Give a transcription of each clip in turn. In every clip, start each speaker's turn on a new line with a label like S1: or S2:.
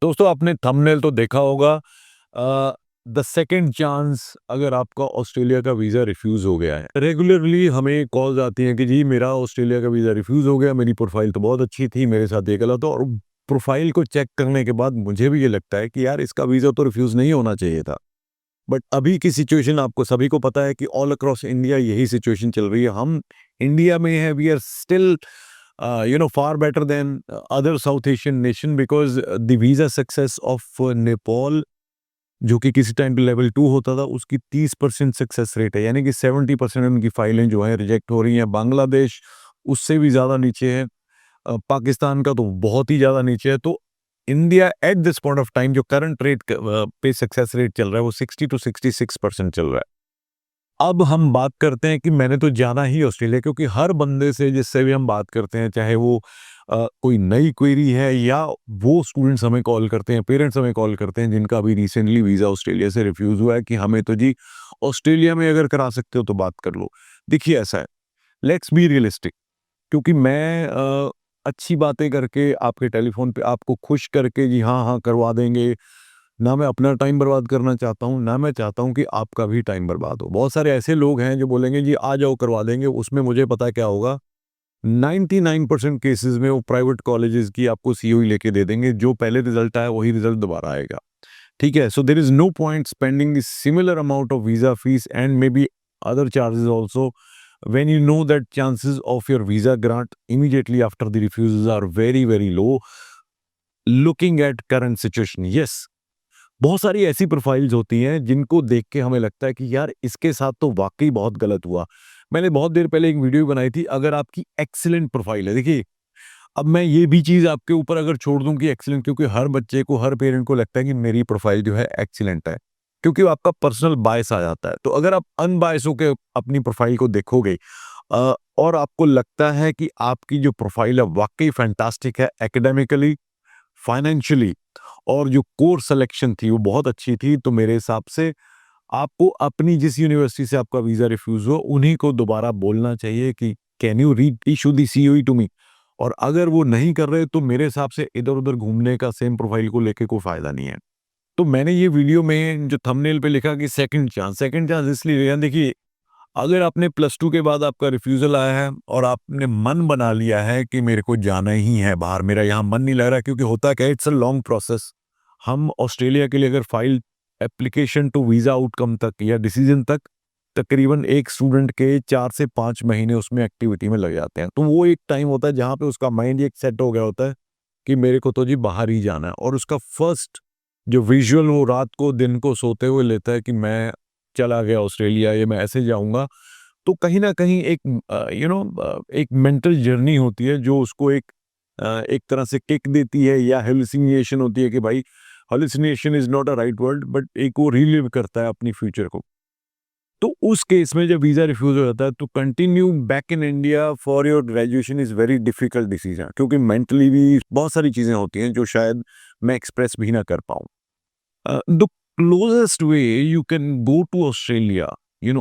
S1: दोस्तों आपने थंबनेल तो देखा होगा। द सेकंड चांस अगर आपका ऑस्ट्रेलिया का वीज़ा रिफ्यूज़ हो गया है। रेगुलरली हमें कॉल्स आती हैं कि जी मेरा ऑस्ट्रेलिया का वीज़ा रिफ्यूज़ हो गया, मेरी प्रोफ़ाइल तो बहुत अच्छी थी, मेरे साथ ये गलत हुआ। और प्रोफ़ाइल को चेक करने के बाद मुझे भी ये लगता है कि यार इसका वीज़ा तो रिफ्यूज़ नहीं होना चाहिए था। बट अभी की सिचुएशन आपको सभी को पता है कि ऑल अक्रॉस इंडिया यही सिचुएशन चल रही है। हम इंडिया में हैं, we are still far better than other South Asian nation because the visa success of Nepal जो कि किसी टाइम पे लेवल 2 होता था उसकी 30% सक्सेस रेट है, यानी कि 70% उनकी फाइलें जो है रिजेक्ट हो रही हैं। बांग्लादेश उससे भी ज़्यादा नीचे है। पाकिस्तान का तो बहुत ही ज़्यादा नीचे है। तो India at this point of time जो करंट रेट पे सक्सेस रेट चल रहा है वो 60 टू 66% चल रहा है। अब हम बात करते हैं कि मैंने तो जाना ही ऑस्ट्रेलिया, क्योंकि हर बंदे से जिससे भी हम बात करते हैं, चाहे वो कोई नई क्वेरी है या वो स्टूडेंट्स हमें कॉल करते हैं, पेरेंट्स हमें कॉल करते हैं जिनका अभी रिसेंटली वीज़ा ऑस्ट्रेलिया से रिफ्यूज़ हुआ है कि हमें तो जी ऑस्ट्रेलिया में अगर करा सकते हो तो बात कर लो। देखिए ऐसा है, लेट्स बी रियलिस्टिक। क्योंकि मैं अच्छी बातें करके आपके टेलीफ़ोन पे आपको खुश करके जी हाँ, हाँ करवा देंगे, ना मैं अपना टाइम बर्बाद करना चाहता हूँ, ना मैं चाहता हूँ कि आपका भी टाइम बर्बाद हो। बहुत सारे ऐसे लोग हैं जो बोलेंगे जी आ जाओ करवा देंगे, उसमें मुझे पता है क्या होगा। 99% केसेज़ में वो प्राइवेट कॉलेजेस की आपको सीओई लेके दे देंगे, जो पहले रिज़ल्ट आया वही रिज़ल्ट दोबारा आएगा। ठीक है? So there is no point spending the similar amount of visa fees and maybe other charges also when you know that chances of your visa grant immediately after the refusals are very very low looking at current situation. Yes, बहुत सारी ऐसी profiles होती हैं जिनको देख के हमें लगता है कि यार इसके साथ तो वाकई बहुत गलत हुआ। मैंने बहुत देर पहले एक वीडियो बनाई थी, अगर आपकी एक्सीलेंट प्रोफाइल है, देखिए अब मैं ये भी चीज़ आपके ऊपर अगर छोड़ दूं कि एक्सीलेंट, क्योंकि हर बच्चे को हर पेरेंट को लगता है कि मेरी प्रोफाइल जो है एक्सीलेंट है, क्योंकि वो आपका पर्सनल बायस आ जाता है। तो अगर आप अनबायस होकर अपनी प्रोफाइल को देखोगे और आपको लगता है कि आपकी जो प्रोफाइल है वाकई फैंटास्टिक है, एकेडमिकली, फाइनेंशियली, और जो कोर्स सिलेक्शन थी वो बहुत अच्छी थी, तो मेरे हिसाब से आपको अपनी जिस यूनिवर्सिटी से आपका वीज़ा रिफ्यूज़ हुआ उन्हीं को दोबारा बोलना चाहिए कि can you reissue the COE to me. और अगर वो नहीं कर रहे तो मेरे हिसाब से इधर-उधर घूमने का सेम प्रोफाइल को लेके कोई फ़ायदा नहीं है। तो मैंने ये वीडियो में जो थंबनेल पे लिखा कि सेकंड चांस इसलिए लिया, देखिए अगर आपने +2 के बाद आपका रिफ्यूज़ल आया है और आपने मन बना लिया है कि मेरे को जाना ही है बाहर, मेरा यहाँ मन नहीं लग रहा, क्योंकि होता क्या है, इट्स अ लॉन्ग प्रोसेस। हम ऑस्ट्रेलिया के लिए अगर file application to visa outcome तक या डिसीजन तक तकरीबन एक स्टूडेंट के 4 से 5 महीने उसमें एक्टिविटी में लग जाते हैं। तो वो एक टाइम होता है जहाँ पे उसका माइंड एक सेट हो गया होता है कि मेरे को तो जी बाहर ही जाना है, और उसका फर्स्ट जो विज़ुअल वो रात को दिन को सोते हुए लेता है कि मैं चला गया ऑस्ट्रेलिया, ये मैं ऐसे जाऊँगा। तो कहीं न कहीं एक एक मेंटल जर्नी होती है जो उसको एक तरह से किक देती है, या हैलुसिनेशन होती है कि भाई, hallucination is not a right word, but एक वो रिलिव करता है अपनी फ्यूचर को। तो उस केस में जब वीज़ा रिफ्यूज़ हो जाता है तो continue back in India for your graduation is very difficult decision, क्योंकि मेंटली भी बहुत सारी चीज़ें होती हैं जो शायद मैं एक्सप्रेस भी ना कर पाऊँ। The closest way you can go to Australia,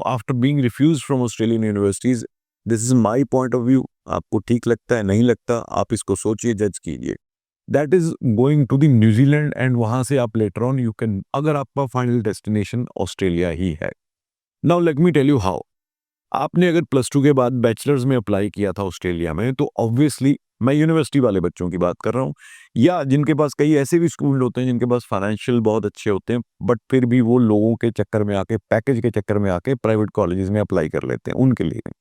S1: after being refused from Australian universities, this is my point of view. आपको ठीक लगता है, नहीं लगता, आप इसको सोचिए, जज कीजिए। That is going to the New Zealand, and वहां से आप लेटर ऑन यू कैन, अगर आपका फाइनल डेस्टिनेशन ऑस्ट्रेलिया ही है। Now let me tell you how. आपने अगर +2 के बाद बैचलर्स में अप्लाई किया था ऑस्ट्रेलिया में, तो ऑब्वियसली मैं यूनिवर्सिटी वाले बच्चों की बात कर रहा हूँ, या जिनके पास कई ऐसे भी स्टूडेंट होते हैं जिनके पास फाइनेंशियल बहुत अच्छे होते हैं, बट फिर भी वो लोगों के चक्कर में आके, पैकेज के चक्कर में आके प्राइवेट कॉलेजेस में अप्लाई कर लेते हैं, उनके लिए।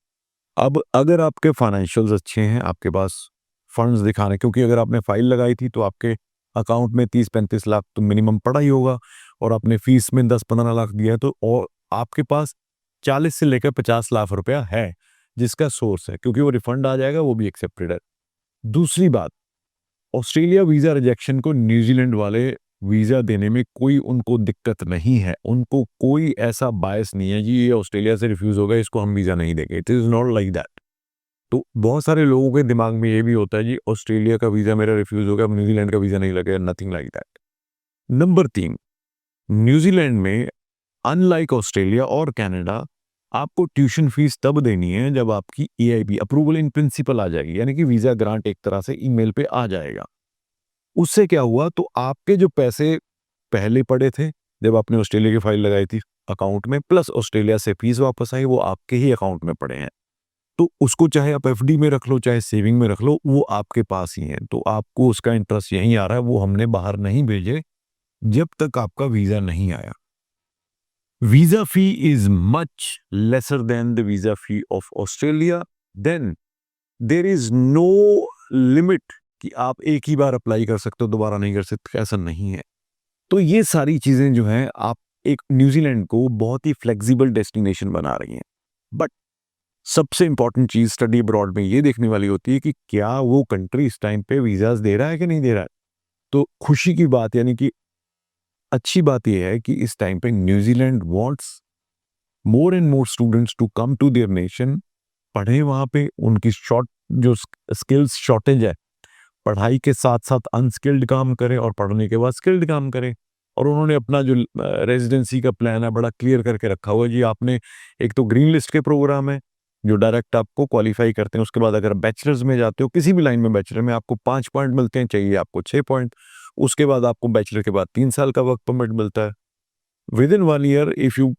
S1: अब अगर आपके फाइनेंशियल्स अच्छे हैं, आपके पास फंड्स दिखाने, क्योंकि अगर आपने फाइल लगाई थी तो आपके अकाउंट में 30-35 लाख तो मिनिमम पड़ा ही होगा, और आपने फीस में 10-15 लाख दिया है, तो और आपके पास 40 से लेकर 50 लाख रुपया है जिसका सोर्स है, क्योंकि वो रिफंड आ जाएगा, वो भी एक्सेप्टेड है। दूसरी बात, ऑस्ट्रेलिया वीज़ा रिजेक्शन को न्यूजीलैंड वाले वीज़ा देने में कोई उनको दिक्कत नहीं है। उनको कोई ऐसा बायस नहीं है, जी ये ऑस्ट्रेलिया से रिफ्यूज़ हो गया, इसको हम वीज़ा नहीं देंगे। It is not like that. तो बहुत सारे लोगों के दिमाग में ये भी होता है, जी ऑस्ट्रेलिया का वीज़ा मेरा रिफ्यूज़ हो गया, अब न्यूजीलैंड का वीज़ा नहीं लगेगा, nothing like that. Number 3, New Zealand में अनलाइक ऑस्ट्रेलिया और कनाडा, आपको ट्यूशन फीस तब देनी है जब आपकी ईआईपी, अप्रूवल इन प्रिंसिपल, आ जाएगी, यानी कि वीज़ा ग्रांट एक तरह से ईमेल पे आ जाएगा। उससे क्या हुआ, तो आपके जो पैसे पहले पड़े थे जब आपने ऑस्ट्रेलिया की फाइल लगाई थी अकाउंट में, प्लस ऑस्ट्रेलिया से फीस वापस आई, वो आपके ही अकाउंट में पड़े हैं। तो उसको चाहे आप एफडी में रख लो, चाहे सेविंग में रख लो, वो आपके पास ही है। तो आपको उसका इंटरेस्ट यहीं आ रहा है, वो हमने बाहर नहीं भेजे जब तक आपका वीजा नहीं आया। Visa fee is much lesser than the visa fee of Australia. Then there is no limit कि आप एक ही बार अप्लाई कर सकते हो, दोबारा नहीं कर सकते, ऐसा नहीं है। तो ये सारी चीजें जो हैं, आप एक न्यूजीलैंड को बहुत ही फ्लेक्सिबल डेस्टिनेशन बना रही हैं। बट सबसे इंपॉर्टेंट चीज स्टडी अब्रॉड में ये देखने वाली होती है कि क्या वो कंट्री इस टाइम पे वीजास दे रहा है कि नहीं दे रहा है। तो खुशी की बात, यानी कि अच्छी बात यह है कि इस टाइम पे New Zealand wants more and more students to come to their nation, पढ़े वहां पे। उनकी शॉर्ट जो स्किल्स शॉर्टेज है, पढ़ाई के साथ साथ अनस्किल्ड काम करें और पढ़ने के बाद स्किल्ड काम करें। और उन्होंने अपना जो रेजिडेंसी का प्लान है बड़ा क्लियर करके रखा हुआ है जी। आपने एक तो ग्रीन लिस्ट के प्रोग्राम है जो डायरेक्ट आपको क्वालिफाई करते हैं, उसके बाद अगर बैचलर्स में जाते हो, किसी भी लाइन में बैचलर में आपको 5 पॉइंट मिलते हैं, चाहिए आपको 6 पॉइंट। उसके बाद आपको बैचलर के बाद 3 साल का वर्क परमिट मिलता है। Within 1 year if you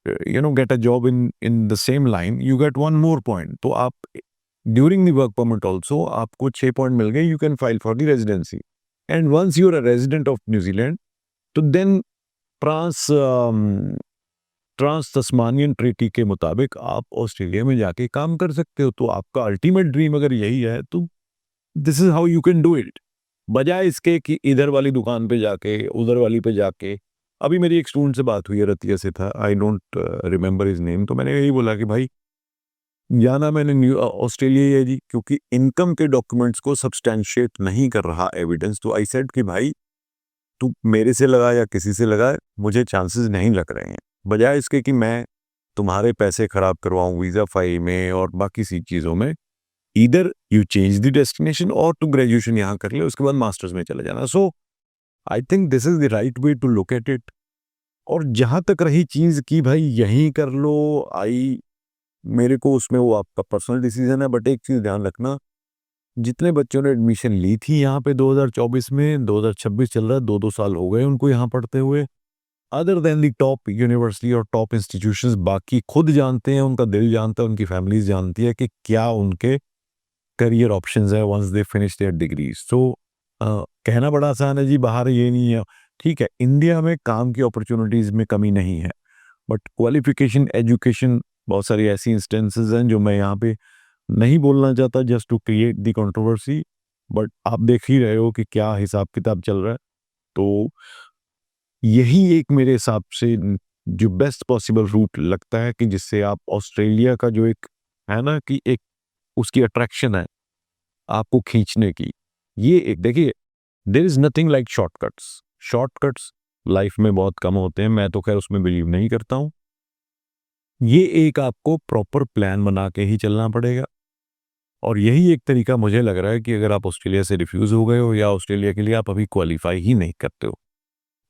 S1: get a job in the same line, you get 1 more point. तो आप during the work permit also आपको 6 पॉइंट मिल गए, you can file for the residency. And once you are a resident of New Zealand, तो then trans trans Tasmanian treaty के मुताबिक आप Australia में जाके काम कर सकते हो। तो आपका अल्टीमेट ड्रीम अगर यही है, तो this is how you can do it, बजाय इसके कि इधर वाली दुकान पे जाके उधर वाली पे जाके। अभी मेरी एक स्टूडेंट से बात हुई है, रतिया से था, I don't remember his name. तो मैंने यही बोला कि भाई जाना मैंने ऑस्ट्रेलिया ही है जी, क्योंकि इनकम के डॉक्यूमेंट्स को सब्सटैंशिएट नहीं कर रहा एविडेंस। तो आई सेड कि भाई तू मेरे से लगा या किसी से लगा, मुझे चांसेस नहीं लग रहे हैं, बजाय इसके कि मैं तुम्हारे पैसे खराब करवाऊं वीजा फाइल में और बाकी सी चीज़ों में। Either you change the destination और तू ग्रेजुएशन यहाँ कर ले, उसके बाद मास्टर्स में चले जाना। So I think this is the right way to look at it. और जहां तक रही चीज कि भाई यहीं कर लो, आई मेरे को उसमें वो आपका पर्सनल डिसीजन है। बट एक चीज ध्यान रखना, जितने बच्चों ने एडमिशन ली थी यहाँ पे 2024 में, 2026 चल रहा है, 2-2 साल हो गए उनको यहाँ पढ़ते हुए, अदर देन दी टॉप यूनिवर्सिटी और टॉप इंस्टीट्यूशंस, बाकी खुद जानते हैं, उनका दिल जानता है, उनकी फैमिलीज जानती है कि क्या उनके करियर ऑप्शंस है once they finish their degrees. So कहना बड़ा आसान है जी, बाहर ये नहीं है। ठीक है, इंडिया में काम की अपॉर्चुनिटीज में कमी नहीं है, बट क्वालिफिकेशन, एजुकेशन, बहुत सारी ऐसी इंस्टेंसेस हैं जो मैं यहाँ पे नहीं बोलना चाहता just to create the controversy. But आप देख ही रहे हो कि क्या हिसाब किताब चल रहा है। तो यही एक मेरे हिसाब से जो बेस्ट पॉसिबल रूट लगता है कि जिससे आप ऑस्ट्रेलिया का जो एक है ना कि एक उसकी अट्रैक्शन है आपको खींचने की, ये एक देखिए, there is nothing like shortcuts. Shortcuts life में बहुत कम होते हैं, मैं तो खैर उसमें बिलीव नहीं करता हूँ। ये एक आपको प्रॉपर प्लान बना के ही चलना पड़ेगा। और यही एक तरीका मुझे लग रहा है कि अगर आप ऑस्ट्रेलिया से रिफ्यूज हो गए हो या ऑस्ट्रेलिया के लिए आप अभी क्वालिफाई ही नहीं करते हो।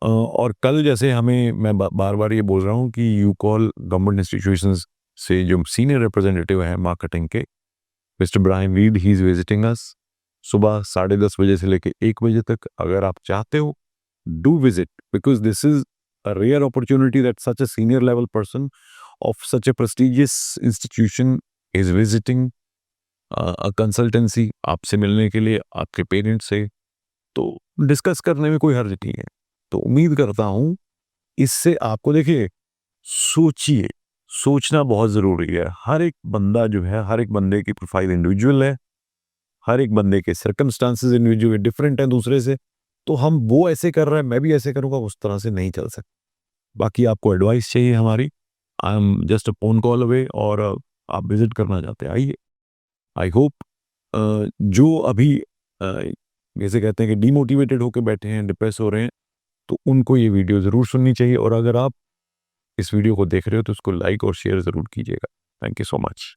S1: और कल जैसे हमें, मैं बार बार ये बोल रहा हूँ कि यू कॉल गवर्नमेंट इंस्टीट्यूशंस से जो सीनियर रिप्रेजेंटेटिव है मार्केटिंग के, Mister Brian Reed, he is visiting us सुबह 10:30 बजे से लेकर 1 बजे तक। अगर आप चाहते हो, do visit, because this is a rare opportunity that such a senior level person of such a prestigious institution is visiting a consultancy आपसे मिलने के लिए, आपके पेरेंट्स से। तो डिस्कस करने में कोई हर्ज नहीं है। तो उम्मीद करता हूँ इससे आपको, देखिए, सोचिए, सोचना बहुत ज़रूरी है। हर एक बंदा जो है, हर एक बंदे की प्रोफाइल इंडिविजुअल है, हर एक बंदे के सर्कमस्टांसेस इंडिविजुअल डिफरेंट हैं दूसरे से। तो हम वो ऐसे कर रहे हैं, मैं भी ऐसे करूँगा, उस तरह से नहीं चल सकता। बाकी आपको एडवाइस चाहिए हमारी, I am just a phone call away. और आप विजिट करना चाहते हैं, आइए। आई होप जो अभी जैसे कहते हैं कि डीमोटिवेटेड होकर बैठे हैं, डिप्रेस हो रहे हैं, तो उनको ये वीडियो ज़रूर सुननी चाहिए। और अगर आप इस वीडियो को देख रहे हो तो उसको लाइक और शेयर ज़रूर कीजिएगा। Thank you so much.